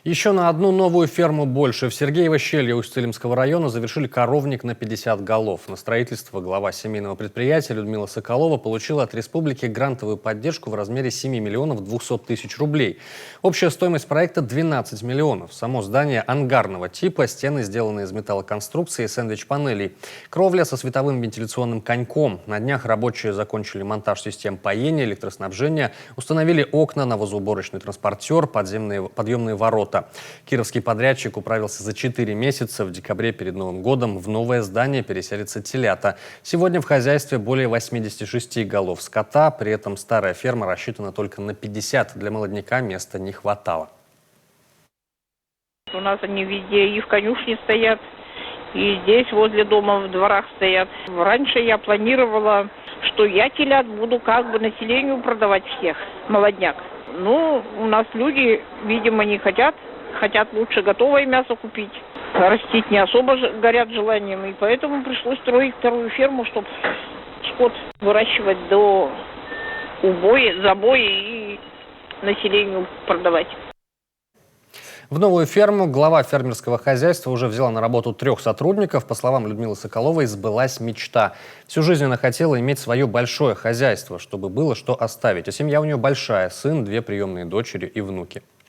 Еще на одну новую ферму больше. В Сергеево-Щелье Усть-Илимского района завершили коровник на 50 голов. На строительство глава семейного предприятия Людмила Соколова получила от республики грантовую поддержку в размере 7 миллионов 200 тысяч рублей. Общая стоимость проекта 12 миллионов. Само здание ангарного типа, стены сделаны из металлоконструкции и сэндвич-панелей. Кровля со световым вентиляционным коньком. На днях рабочие закончили монтаж систем поения, электроснабжения, установили окна, навозоуборочный транспортер, подъемные ворота. Кировский подрядчик управился за 4 месяца. В декабре перед Новым годом в новое здание переселятся телята. Сегодня в хозяйстве более 86 голов скота. При этом старая ферма рассчитана только на 50. Для молодняка места не хватало. У нас они везде и в конюшне стоят, и здесь возле дома в дворах стоят. Раньше я планировала, что я телят буду как бы населению продавать всех, молодняк. Ну, у нас люди, видимо, не хотят лучше готовое мясо купить. Растить не особо горят желанием, и поэтому пришлось строить вторую ферму, чтобы скот выращивать до убоя, забоя и населению продавать. В новую ферму глава фермерского хозяйства уже взяла на работу 3 сотрудников. По словам Людмилы Соколовой, сбылась мечта. Всю жизнь она хотела иметь свое большое хозяйство, чтобы было что оставить. А семья у нее большая: сын, 2 приемные дочери и внуки.